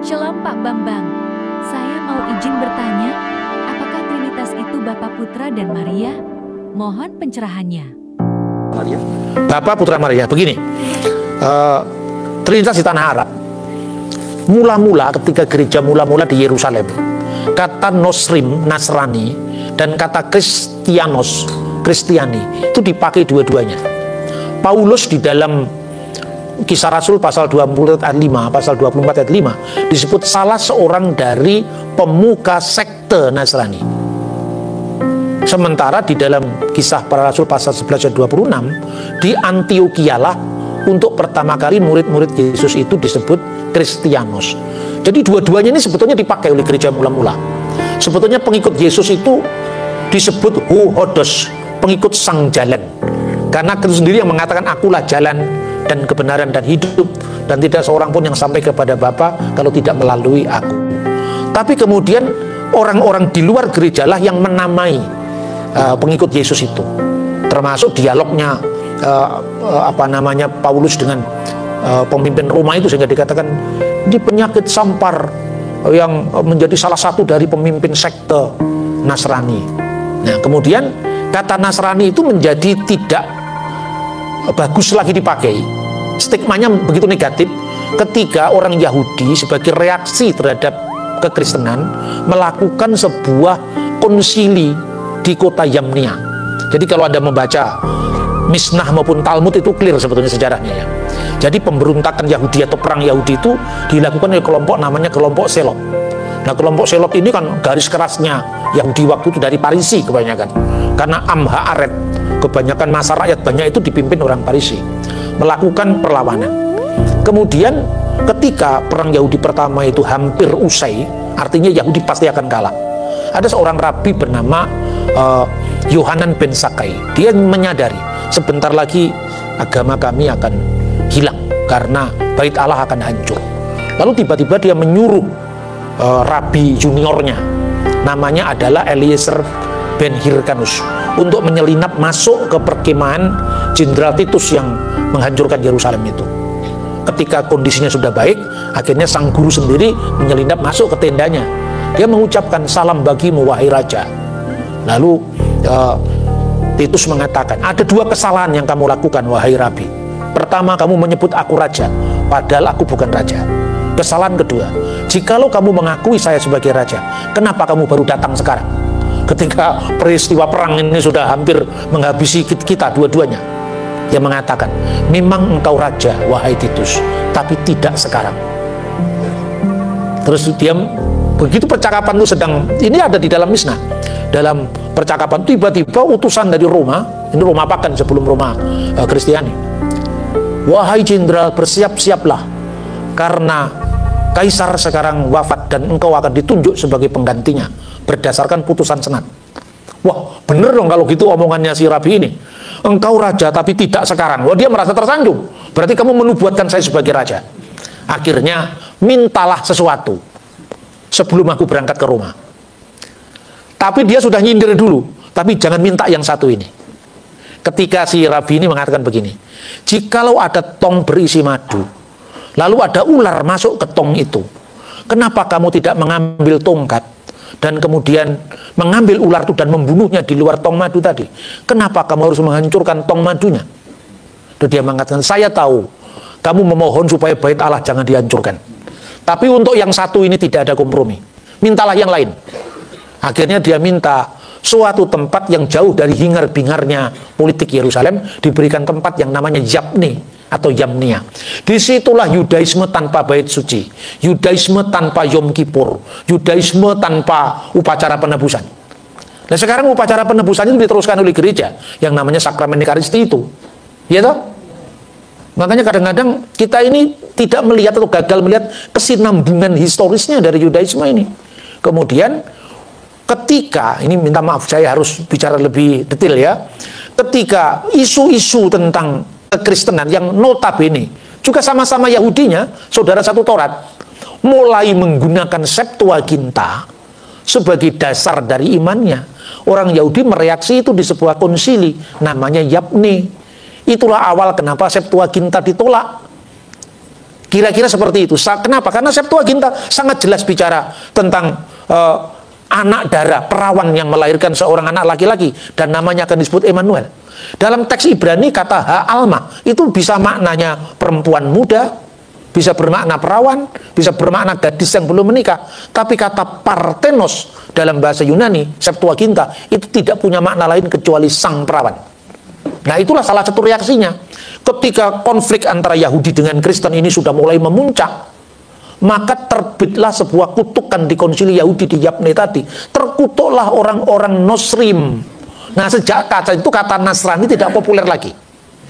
Shalom Pak Bambang, saya mau izin bertanya, apakah Trinitas itu Bapa, Putra, dan Maria? Mohon pencerahannya. Maria. Bapa, Putra, Maria. Begini, Trinitas di tanah Arab. Mula-mula ketika gereja mula-mula di Yerusalem, kata Nosrim, Nasrani, dan kata Kristianos, Kristiani, itu dipakai dua-duanya. Paulus di dalam Kisah Rasul pasal 20 ayat 5, pasal 24 ayat 5 disebut salah seorang dari pemuka sekte Nasrani. Sementara di dalam Kisah Para Rasul pasal 11 ayat 26 di Antioquia lah untuk pertama kali murid-murid Yesus itu disebut Kristianos. Jadi dua-duanya ini sebetulnya dipakai oleh gereja mula-mula. Sebetulnya pengikut Yesus itu disebut Hodos, pengikut sang jalan. Karena Kristus sendiri yang mengatakan akulah jalan dan kebenaran dan hidup, dan tidak seorang pun yang sampai kepada Bapa kalau tidak melalui aku. Tapi kemudian orang-orang di luar gereja lah yang menamai pengikut Yesus itu. Termasuk dialognya Paulus dengan pemimpin Roma itu, sehingga dikatakan ini penyakit sampar yang menjadi salah satu dari pemimpin sekte Nasrani. Nah, kemudian kata Nasrani itu menjadi tidak bagus lagi dipakai. Stigmanya begitu negatif ketika orang Yahudi sebagai reaksi terhadap kekristenan melakukan sebuah konsili di kota Yamnia. Jadi kalau Anda membaca Misnah maupun Talmud itu clear sebetulnya sejarahnya ya. Jadi pemberontakan Yahudi atau perang Yahudi itu dilakukan oleh kelompok namanya kelompok Selot. Nah, kelompok Selot ini kan garis kerasnya Yahudi waktu itu dari Parisi kebanyakan. Karena Amha Aret, kebanyakan masa rakyat banyak itu dipimpin orang Parisi, melakukan perlawanan. Kemudian ketika perang Yahudi pertama itu hampir usai, artinya Yahudi pasti akan kalah, ada seorang rabi bernama Yohanan ben Sakai. Dia menyadari sebentar lagi agama kami akan hilang karena bait Allah akan hancur. Lalu tiba-tiba dia menyuruh rabi juniornya, namanya adalah Eliezer ben Hirkanus, untuk menyelinap masuk ke perkemahan Jenderal Titus yang menghancurkan Yerusalem itu. Ketika kondisinya sudah baik, akhirnya sang guru sendiri menyelinap masuk ke tendanya. Dia mengucapkan salam bagimu wahai raja. Lalu Titus mengatakan, ada dua kesalahan yang kamu lakukan wahai rabi. Pertama, kamu menyebut aku raja, padahal aku bukan raja. Kesalahan kedua, jikalau kamu mengakui saya sebagai raja, kenapa kamu baru datang sekarang? Ketika peristiwa perang ini sudah hampir menghabisi kita dua-duanya. Dia mengatakan, memang engkau raja wahai Titus, tapi tidak sekarang. Terus dia begitu percakapan itu sedang, ini ada di dalam Misnah. Dalam percakapan tiba-tiba utusan dari Roma, ini Roma Pagan sebelum Roma Kristiani. Wahai jenderal, bersiap-siaplah karena kaisar sekarang wafat dan engkau akan ditunjuk sebagai penggantinya berdasarkan putusan senat. Wah, bener dong kalau gitu omongannya si rabi ini. Engkau raja tapi tidak sekarang. Wah, dia merasa tersanjung. Berarti kamu menubuatkan saya sebagai raja. Akhirnya mintalah sesuatu sebelum aku berangkat ke Roma. Tapi dia sudah nyindir dulu. Tapi jangan minta yang satu ini. Ketika si rabi ini mengatakan begini, jikalau ada tong berisi madu, lalu ada ular masuk ke tong itu, kenapa kamu tidak mengambil tongkat dan kemudian mengambil ular itu dan membunuhnya di luar tong madu tadi? Kenapa kamu harus menghancurkan tong madunya? Dan dia mengatakan, saya tahu kamu memohon supaya bait Allah jangan dihancurkan, tapi untuk yang satu ini tidak ada kompromi, mintalah yang lain. Akhirnya dia minta suatu tempat yang jauh dari hingar-bingarnya politik Yerusalem, diberikan tempat yang namanya Yabne atau Yamnia. Disitulah Yudaisme tanpa bait suci, Yudaisme tanpa Yom Kippur, Yudaisme tanpa upacara penebusan. Nah, sekarang upacara penebusan itu diteruskan oleh gereja yang namanya sakramen Ekaristi itu, ya toh? Makanya kadang-kadang kita ini tidak melihat atau gagal melihat kesinambungan historisnya dari Yudaisme ini. Kemudian ketika, ini minta maaf saya harus bicara lebih detail ya, ketika isu-isu tentang kekristenan yang notabene juga sama-sama Yahudinya, saudara satu Taurat, mulai menggunakan Septuaginta sebagai dasar dari imannya, orang Yahudi mereaksi itu di sebuah konsili namanya Yabne. Itulah awal kenapa Septuaginta ditolak. Kira-kira seperti itu. Kenapa? Karena Septuaginta sangat jelas bicara tentang anak darah, perawan yang melahirkan seorang anak laki-laki, dan namanya akan disebut Emmanuel. Dalam teks Ibrani kata Ha'alma itu bisa maknanya perempuan muda, bisa bermakna perawan, bisa bermakna gadis yang belum menikah. Tapi kata partenos dalam bahasa Yunani, Septuaginta, itu tidak punya makna lain kecuali sang perawan. Nah, itulah salah satu reaksinya. Ketika konflik antara Yahudi dengan Kristen ini sudah mulai memuncak, maka terbitlah sebuah kutukan di konsili Yahudi di Yabne tadi. Terkutuklah orang-orang Nosrim. Nah, sejak kata itu kata Nasrani tidak populer lagi.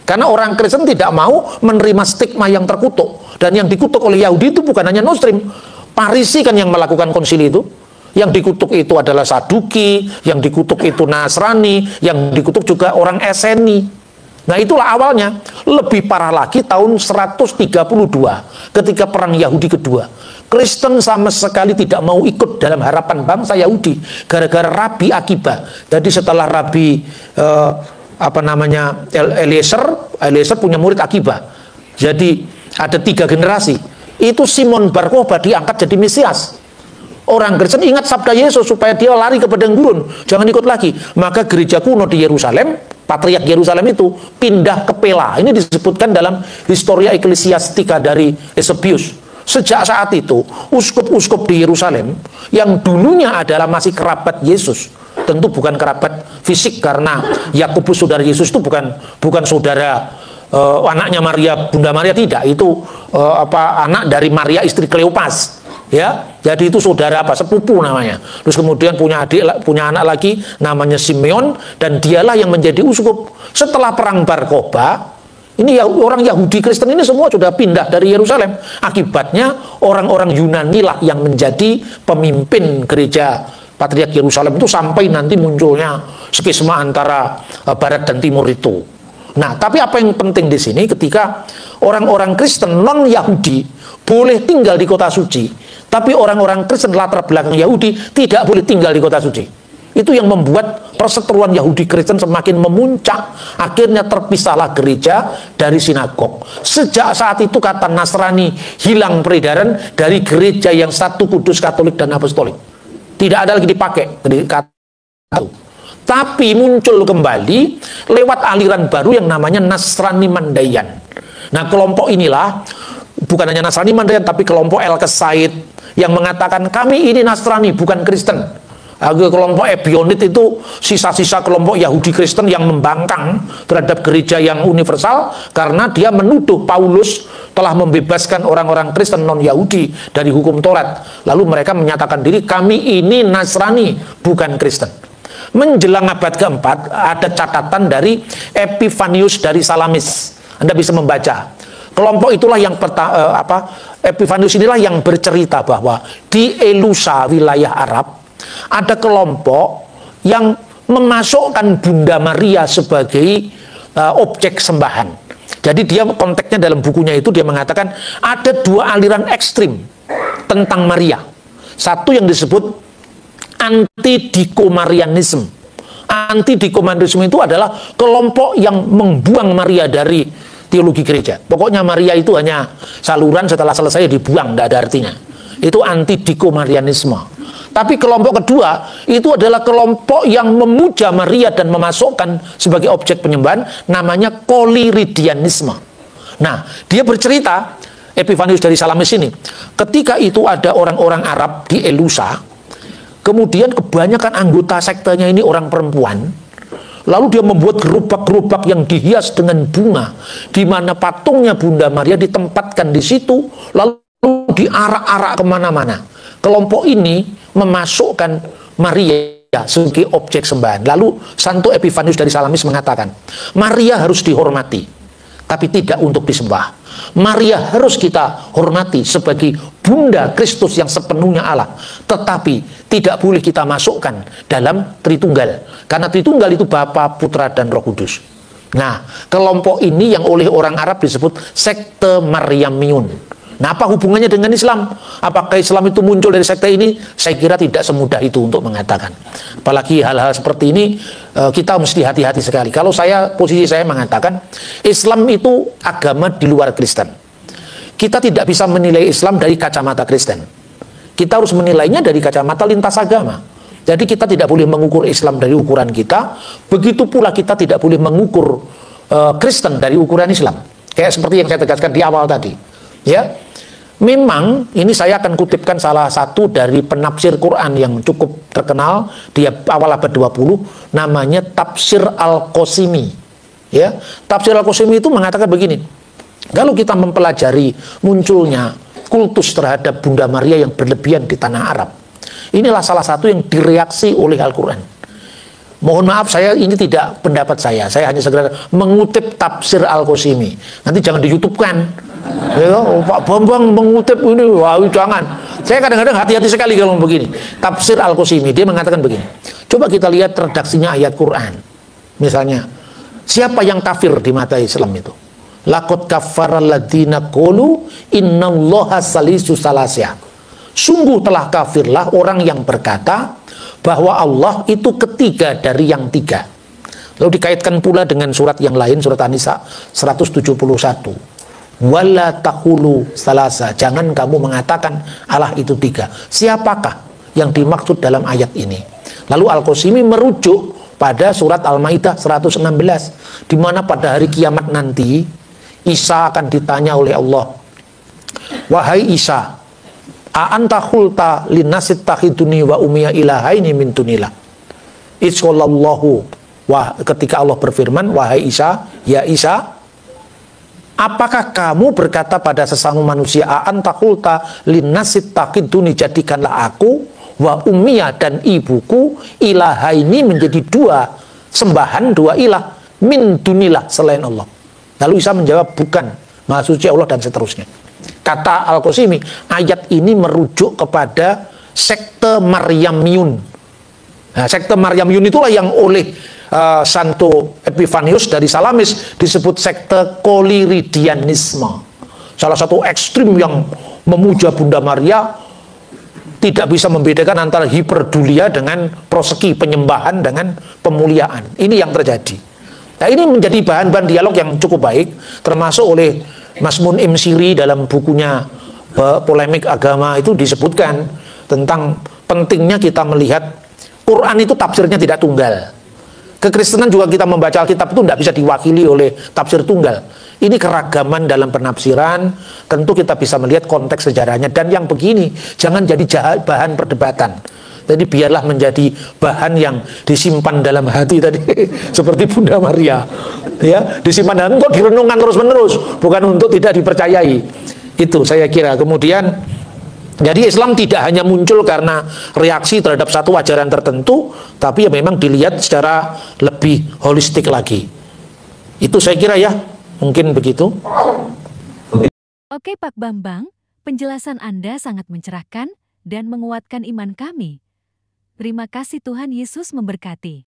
Karena orang Kristen tidak mau menerima stigma yang terkutuk. Dan yang dikutuk oleh Yahudi itu bukan hanya Nosrim. Parisi kan yang melakukan konsili itu. Yang dikutuk itu adalah Saduki, yang dikutuk itu Nasrani, yang dikutuk juga orang Eseni. Nah, itulah awalnya. Lebih parah lagi tahun 132 ketika perang Yahudi kedua. Kristen sama sekali tidak mau ikut dalam harapan bangsa Yahudi gara-gara Rabi Akiba. Jadi setelah Rabi Eliezer punya murid Akiba. Jadi ada 3 generasi. Itu Simon Bar Kokhba diangkat jadi Mesias. Orang Kristen ingat sabda Yesus supaya dia lari ke padang gurun, jangan ikut lagi. Maka gereja kuno di Yerusalem, Patriark Yerusalem itu pindah ke Pela. Ini disebutkan dalam Historia Ecclesiastica dari Eusebius. Sejak saat itu, uskup-uskup di Yerusalem yang dulunya adalah masih kerabat Yesus, tentu bukan kerabat fisik karena Yakobus saudara Yesus itu bukan saudara anaknya Maria, Bunda Maria, tidak. Itu anak dari Maria istri Kleopas. Ya, jadi itu saudara sepupu namanya. Terus kemudian punya anak lagi namanya Simeon, dan dialah yang menjadi uskup. Setelah perang Bar Kokhba, ini orang Yahudi Kristen ini semua sudah pindah dari Yerusalem. Akibatnya orang-orang Yunani lah yang menjadi pemimpin gereja Patriark Yerusalem itu sampai nanti munculnya skisma antara barat dan timur itu. Nah, tapi apa yang penting di sini ketika orang-orang Kristen non-Yahudi boleh tinggal di kota suci, tapi orang-orang Kristen latar belakang Yahudi tidak boleh tinggal di kota suci. Itu yang membuat perseteruan Yahudi Kristen semakin memuncak. Akhirnya terpisahlah gereja dari sinagog. Sejak saat itu kata Nasrani hilang peredaran dari gereja yang satu, kudus, Katolik, dan Apostolik. Tidak ada lagi dipakai kata itu. Tapi muncul kembali lewat aliran baru yang namanya Nasrani Mandayan. Nah, kelompok inilah bukan hanya Nasrani Mandayan, tapi kelompok El-Kesaid yang mengatakan kami ini Nasrani bukan Kristen. Kelompok Ebionit itu sisa-sisa kelompok Yahudi Kristen yang membangkang terhadap gereja yang universal karena dia menuduh Paulus telah membebaskan orang-orang Kristen non-Yahudi dari hukum Taurat. Lalu mereka menyatakan diri kami ini Nasrani bukan Kristen. Menjelang abad keempat ada catatan dari Epifanius dari Salamis. Anda bisa membaca. Kelompok itulah yang Epifanius inilah yang bercerita bahwa di Elusa, wilayah Arab, ada kelompok yang memasukkan Bunda Maria sebagai objek sembahan. Jadi dia konteksnya dalam bukunya itu dia mengatakan ada 2 aliran ekstrim tentang Maria. Satu yang disebut anti-dikomarianisme. Anti-dikomarianisme itu adalah kelompok yang membuang Maria dari teologi gereja. Pokoknya Maria itu hanya saluran, setelah selesai dibuang, tidak ada artinya. Itu anti-dikomarianisme. Tapi kelompok kedua itu adalah kelompok yang memuja Maria dan memasukkan sebagai objek penyembahan, namanya koliridianisme. Nah, dia bercerita, Epifanius dari Salamis ini, ketika itu ada orang-orang Arab di Elusa, kemudian kebanyakan anggota sektenya ini orang perempuan. Lalu dia membuat gerobak-gerobak yang dihias dengan bunga, di mana patungnya Bunda Maria ditempatkan di situ, lalu diarak-arak kemana-mana. Kelompok ini memasukkan Maria sebagai objek sembahan. Lalu Santo Epifanius dari Salamis mengatakan, Maria harus dihormati, tapi tidak untuk disembah. Maria harus kita hormati sebagai Bunda Kristus yang sepenuhnya Allah, tetapi tidak boleh kita masukkan dalam Tritunggal, karena Tritunggal itu Bapa, Putra, dan Roh Kudus. Nah, kelompok ini yang oleh orang Arab disebut sekte Maryamiun. Nah, apa hubungannya dengan Islam? Apakah Islam itu muncul dari sekte ini? Saya kira tidak semudah itu untuk mengatakan. Apalagi hal-hal seperti ini kita mesti hati-hati sekali. Kalau posisi saya mengatakan Islam itu agama di luar Kristen. kita tidak bisa menilai Islam dari kacamata Kristen. Kita harus menilainya dari kacamata lintas agama. Jadi kita tidak boleh mengukur Islam dari ukuran kita, begitu pula kita tidak boleh mengukur Kristen dari ukuran Islam. Kayak seperti yang saya tegaskan di awal tadi. Ya, memang ini saya akan kutipkan salah satu dari penafsir Quran yang cukup terkenal di awal abad 20, namanya Tafsir Al-Qasimi. Ya, Tafsir Al-Qasimi itu mengatakan begini, kalau kita mempelajari munculnya kultus terhadap Bunda Maria yang berlebihan di tanah Arab, inilah salah satu yang direaksi oleh Al-Quran. Mohon maaf, saya ini tidak pendapat saya hanya segera mengutip Tafsir Al-Qasimi. Nanti jangan di YouTube kan. Ya, Pak Bambang mengutip ini, wah jangan. Saya kadang-kadang hati-hati sekali kalau begini. Tafsir Al-Qasimi, dia mengatakan begini. Coba kita lihat redaksinya ayat Quran. Misalnya, siapa yang kafir di mata Islam itu? Laqad kaffara alladziina qalu innallaha salisu salasya. Sungguh telah kafirlah orang yang berkata bahwa Allah itu ketiga dari yang tiga. Lalu dikaitkan pula dengan surat yang lain, surat An-Nisa 171. Wala taqulu salasa, jangan kamu mengatakan Allah itu tiga. Siapakah yang dimaksud dalam ayat ini? Lalu Al-Qasimi merujuk pada surat Al-Maidah 116, di mana pada hari kiamat nanti Isa akan ditanya oleh Allah, wahai Isa, a'anta khulta linnasit takhiduni wa umiya ilahaini min dunillah. Isqallallahu, wah, ketika Allah berfirman, wahai Isa, ya Isa, apakah kamu berkata pada sesama manusia, a'anta khulta linnasit takhiduni, jadikanlah aku wa umiya dan ibuku ilahaini menjadi dua sembahan, dua ilah min dunillah selain Allah. Lalu Isa menjawab, bukan, Maha Suci Allah, dan seterusnya. Kata Al-Qasimi, ayat ini merujuk kepada sekte Maryamiyun. Nah, sekte Maryamiyun itulah yang oleh Santo Epifanius dari Salamis disebut sekte Koliridianisme. Salah satu ekstrim yang memuja Bunda Maria, tidak bisa membedakan antara hiperdulia dengan proseki, penyembahan dengan pemuliaan. Ini yang terjadi. Nah, ini menjadi bahan-bahan dialog yang cukup baik, termasuk oleh Mas Mun'im Siri dalam bukunya Polemik Agama itu disebutkan tentang pentingnya kita melihat Quran itu tafsirnya tidak tunggal. Kekristenan juga kita membaca Alkitab itu tidak bisa diwakili oleh tafsir tunggal. Ini keragaman dalam penafsiran, tentu kita bisa melihat konteks sejarahnya. Dan yang begini, jangan jadi bahan perdebatan. Jadi biarlah menjadi bahan yang disimpan dalam hati tadi, seperti Bunda Maria, ya, disimpan dalam, kok direnungkan terus-menerus, bukan untuk tidak dipercayai. Itu saya kira. Kemudian, jadi Islam tidak hanya muncul karena reaksi terhadap satu ajaran tertentu, tapi ya memang dilihat secara lebih holistik lagi. Itu saya kira ya, mungkin begitu. Oke Pak Bambang, penjelasan Anda sangat mencerahkan dan menguatkan iman kami. Terima kasih, Tuhan Yesus memberkati.